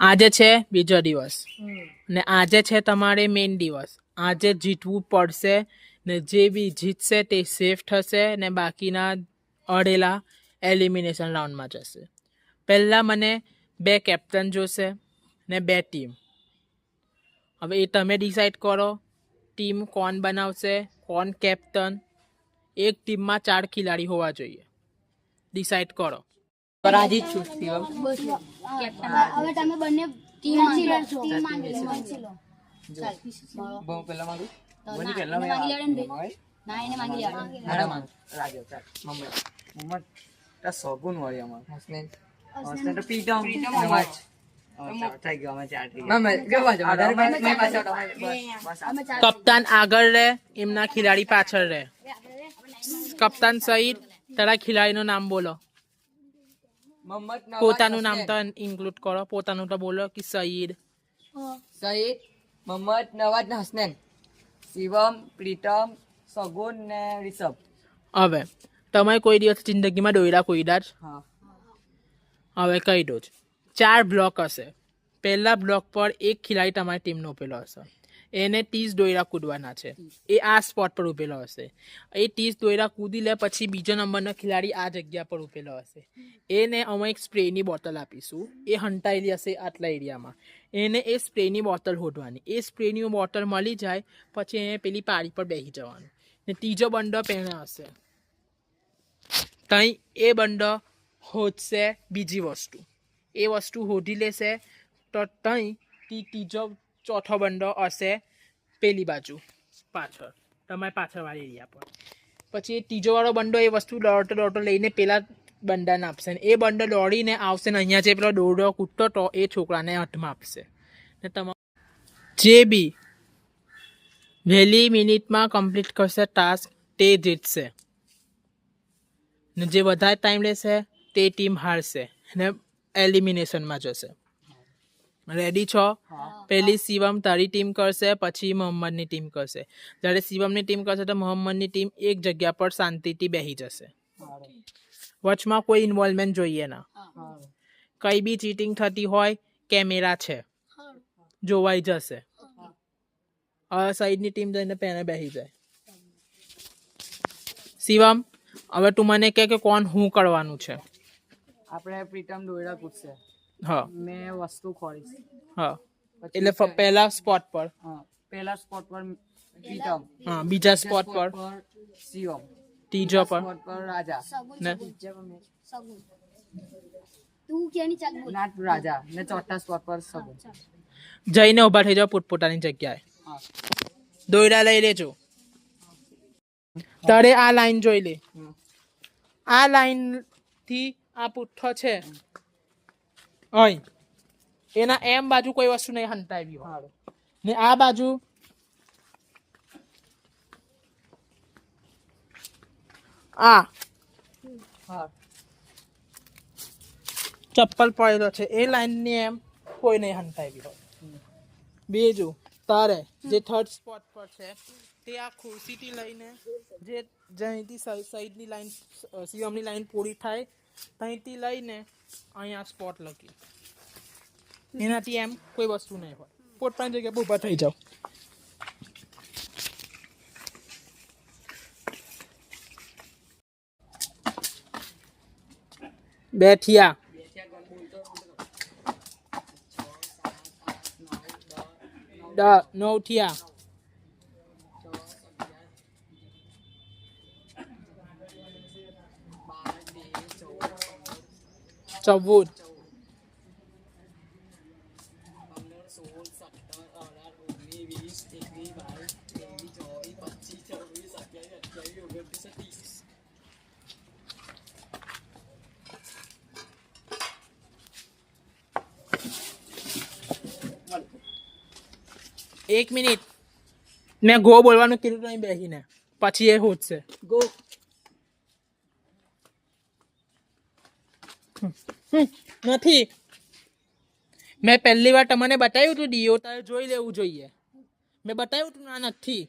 આજે છે બીજો દિવસ ને આજે છે તમારે મેઇન દિવસ. આજે જીતવું પડશે ને જે બી જીતશે તે સેફ થશે ને બાકીના અડેલા એલિમિનેશન રાઉન્ડમાં જશે. પહેલાં મને 2 કેપ્ટન જોશે ને 2 ટીમ. હવે એ તમે ડિસાઈડ કરો ટીમ કોણ બનાવશે, કોણ કેપ્ટન. એક ટીમમાં 4 ખેલાડી હોવા જોઈએ. ડિસાઈડ કરો. રાજી જ છું શિવમ. હવે તમે બંને ટીમ માંગી લો. બહુ પહેલા માંગુ. મને પહેલા માંગી લેવાનું બે. ના એને માંગી લેવાનું. ના માંગ. રાજો ચાલ. મમ્મા તા સોગુન વાળી અમાર. હસને તો પીટમ. નવાજ. થઈ ગયો અમે 4 થઈ ગયા. મમ્મા ગવા જો. મેં પાછો કપ્તાન આગળ રહે, એમના ખેલાડી પાછળ રહે. કપ્તાન સઈદ, તારા ખેલાડીનું નામ બોલો. પોતાનું નામ તો ઇન્ક્લુડ કરો. પોતાનું તો બોલો કે સઈદ, મોહમ્મદ નવાજ ને હસનેન, શિવમ, પ્રીતમ, સગુન ને રિષભ. હવે તમે કોઈ દિવસ જિંદગીમાં દોયડા કોઈડા જ? હા. હવે કહી દો જ. 4 બ્લોક હશે. પહેલા બ્લોક પર એક ખેલાડી તમારી ટીમનો ઉભેલો હશે. એને 30 દોયડા કૂદવાના છે. એ આ સ્પોટ પર ઉભેલો હશે. એ 30 દોયડા કૂદી લે પછી બીજો નંબરનો ખેલાડી આ જગ્યા પર ઉભેલો હશે. એને અમે એક સ્પ્રેની બોટલ આપીશું. એ હંટાયેલી હશે આટલા એરિયામાં. એને એ સ્પ્રેની બોટલ હોડવાની. એ સ્પ્રેની બોટલ મળી જાય પછી એને પેલી પારી પર બેસી જવાનું. ને ત્રીજો બંડો પહેણે હશે. તઈ એ બંડો હોદશે બીજી વસ્તુ. એ વસ્તુ હોધી લેશે તો તઈ ત્રીજો ચોથો બંડો હશે પેલી બાજુ પાછળ, તમારી પાછળવાળી એરિયા પર. પછી એ ત્રીજો વાળો બંડો એ વસ્તુ દોડતો લઈને પેલા બંડાને આપશે. ને એ બંડો દોડીને આવશે ને અહીંયા જે પેલો દોરડો કૂદતો તો એ છોકરાને હાથમાં આપશે. ને તમારે જે બી વહેલી મિનિટમાં કમ્પ્લીટ કરશે ટાસ્ક તે જીતશે. ને જે વધારે ટાઈમ લેશે તે ટીમ હારશે ને એલિમિનેશનમાં જશે. રેડી છો? પહેલી શિવમ તારી ટીમ કરશે, પછી મોહમ્મદની ટીમ કરશે. જ્યારે શિવમની ટીમ કરશે તો મોહમ્મદની ટીમ એક જગ્યા પર શાંતિથી બેસી જશે. વચમાં કોઈ ઇન્વોલ્વમેન્ટ જોઈએ ના. કઈ બી ચીટિંગ થતી હોય કેમેરા છે, જોવાઈ જશે. હવે સાઈડની ટીમ જઈને પહેને બેસી જાય. શિવમ, હવે તું મને કે કોણ હું કરવાનું છે? આપણે પ્રીતમ દોયડા પૂછશે. હા. મેં વસ્તુ ખોરીશ. હા. એટલે પહેલા સ્પોટ પર. હા. પહેલા સ્પોટ પર પ્રીતમ. હા. બીજા સ્પોટ પર શિવમ. ત્રીજો પર સ્પોટ પર રાજા. ને સગુન. તું કેની ચાલ બોલ. નાટ રાજા ને ચોથા સ્પોટ પર સગુન. જઈને ઉભા થઈ જાઓ પોતપોતાની જગ્યાએ. હા. દોયડા લઈ લેજો. તારે આ લાઈન જોઈ લે. આ લાઈન થી આ પુઠ્ઠો છે અહીં, એના એમ બાજુ કોઈ વસ્તુ નહીં હંતાવી હોય ને આ બાજુ આ ચપ્પલ પડેલો છે એ લાઈનની એમ કોઈ નહીં હંતાવી હોય. બીજું તારે જે થર્ડ સ્પોટ પર છે તે આ ખુરશીથી લઈને જે જ્યાંથી સાઈડની લાઈન શિવમની લાઈન પૂરી થાય ત્યાંથી લઈને અહીંયા સ્પોટ લખી. એનાથી એમ કોઈ વસ્તુ નહીં હોય. પોતાની જગ્યાએ ઊભા થઈ જાઓ. બેઠિયા. 9 થયા. 14. 1 મિનિટ. મેં ગો બોલવાનું કીધું નહીં બેસીને, પછી એ હોતશે. ગો. નથી. મેં પહેલી વાર તમને બતાવ્યું હતું ડીઓ, તારે જોઈ લેવું જોઈએ. મેં બતાવ્યું હતું ના નથી.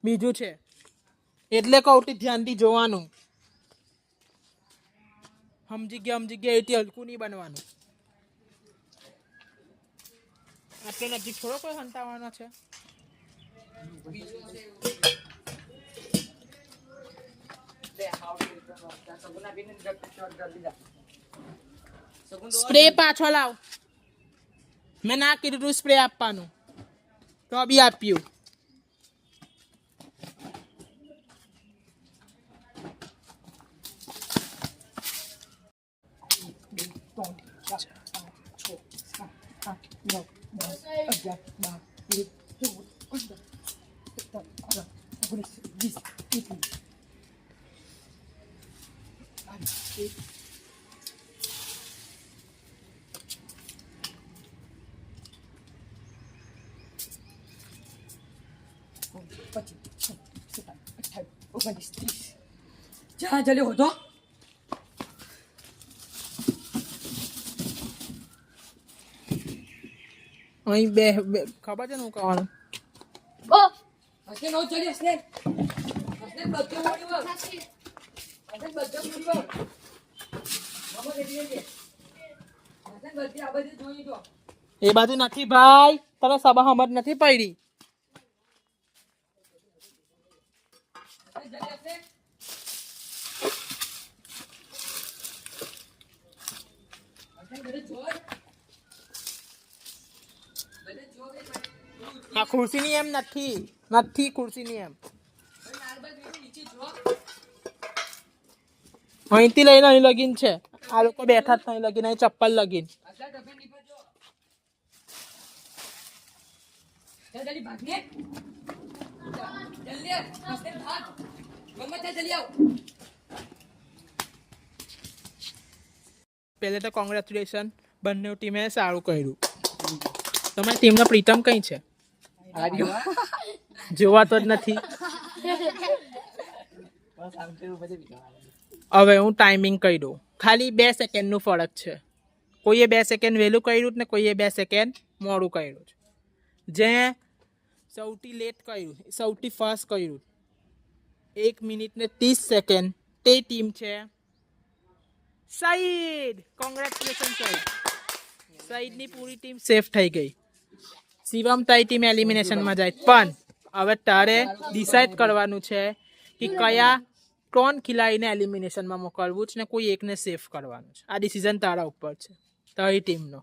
બીજું છે એટલે કહું ધ્યાનથી જોવાનું. સમજી ગયા એથી હલકું નહીં બનવાનું. આટલે નજીક થોડો કોઈ હંતાવાનો છે. સ્પ્રે પાછો લાવ. મેં ના કીધું તું સ્પ્રે આપવાનું તો બી આપ્યું. જા જલ્દી હોતો. અહીં બે ખબર છે ને હું કહેવાનું. હસને નો ચડી હસને. હસને બધું મોડી વળ. હસને બધું મોડી વળ. બાબા રેડી છે. હસને બધી આ બધી જોઈ તો. એ બાજુ નથી ભાઈ, તને સભા સમજ નથી પડી. હસને જલ્દી હસને. હસને બધે જોઈ. બધે જોઈ. આ ખુરશીની એમ નથી ખુરશીની એમ. અહીંથી લઈને અહીં લગીન છે. આ લોકો બેઠા જ નહીં લગીન, અહીં ચપ્પલ લગીન. જલ્દી ભાગને. જલ્દી હસને ભાગ. મમ્મા જલ્દી આવ. પહેલે તો કોંગ્રેચ્યુલેશન, બંને ટીમે સારું કર્યું. તમારી ટીમનો પ્રીતમ કઈ છે? જોવાતો જ નથી. હવે હું ટાઈમિંગ કહી દઉં. ખાલી 2 સેકન્ડનું ફરક છે. કોઈએ 2 સેકન્ડ વહેલું કર્યું ને કોઈએ 2 સેકન્ડ મોડું કર્યું છે. જે સૌથી લેટ કર્યું, સૌથી ફાસ્ટ કર્યું, 1 મિનિટ ને 30 સેકન્ડ, તે ટીમ છે સઈદ. કોંગ્રેચ્યુલેશન સઈદ. સઈદની પૂરી ટીમ સેફ થઈ ગઈ. શિવમ તારી ટીમ એલિમિનેશનમાં જાય. પણ હવે તારે ડિસાઈડ કરવાનું છે કે કયા 3 ખિલાડીને એલિમિનેશનમાં મોકલવું છે ને કોઈ એકને સેફ કરવાનું છે. આ ડિસિઝન તારા ઉપર છે, તારી ટીમનો.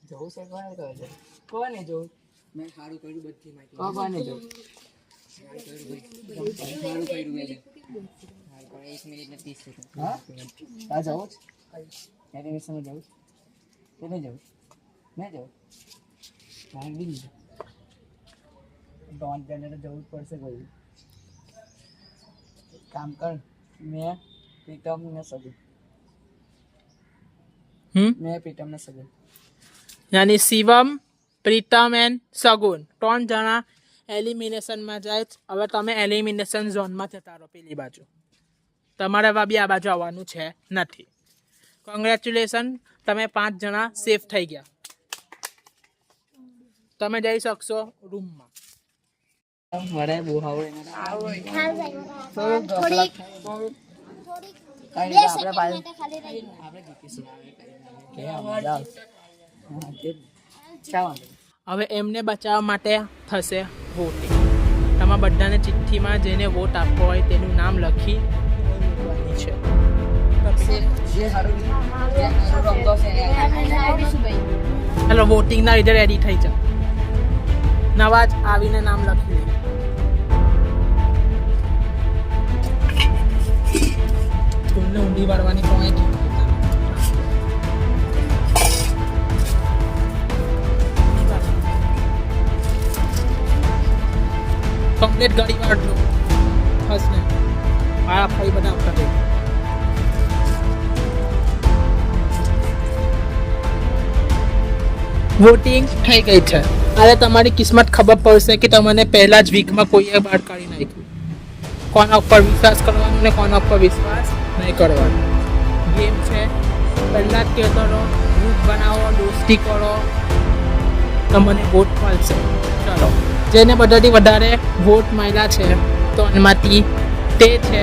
જવું છે કોને જવું? મેં સારું કર્યું બધી માહિતી. કોને જવું? સારું કર્યું મેં. 1 મિનિટ ને 30 સેકન્ડ. હા આ જવું છે એનિમેશનમાં જવું. કેને જવું? મેં જવું. ભાગી દીધું. ડોન જને જવું જ પડશે કોઈ. કામ કર. મેં પ્રીતમ ને સગુન. મેં પ્રીતમ ને સગુન. યાની શિવમ, પ્રીતમ એન્ડ સગુન 3 જણા એલિમિનેશનમાં જાય. હવે તમે એલિમિનેશન ઝોનમાં જતા રહો પેલી બાજુ. તમારે બી આ બાજુ આવવાનું છે નથી. કોંગ્રેચ્યુલેશન, તમે 5 જણા સેફ થઈ ગયા. તમે જઈ શકશો રૂમમાં. મારે બહુ આવડે હવે એમને બચાવવા માટે થશે વોટિંગ. તમારા બધાને ચિઠ્ઠીમાં જેને વોટ આપવો હોય તેનું નામ લખી મૂકવાની છે. ચાલો વોટિંગના લીધે રેડી થઈ જાઓ. નવા જ આવીને નામ લખી લે. સ્કૂલને ઊંડી વાળવાની કોઈ કમ્પ્લીટ ગાડી વાળો હસને મારા ભાઈ બધા આવતા રહે. વોટિંગ થઈ ગઈ છે. હવે તમારી કિસ્મત ખબર પડશે કે તમને પહેલા જ વીકમાં કોઈએ બહાર કાઢી નાખ્યું. કોના ઉપર વિશ્વાસ કરવાનો ને કોના ઉપર વિશ્વાસ નહીં કરવાનો. ગેમ છે. પહેલાં જ કહેતો રહો, ગ્રુપ બનાવો, દોસ્તી કરો, તમને વોટ મળશે. ચલો, જેને બધાથી વધારે વોટ મળ્યા છે તો એમાંથી તે છે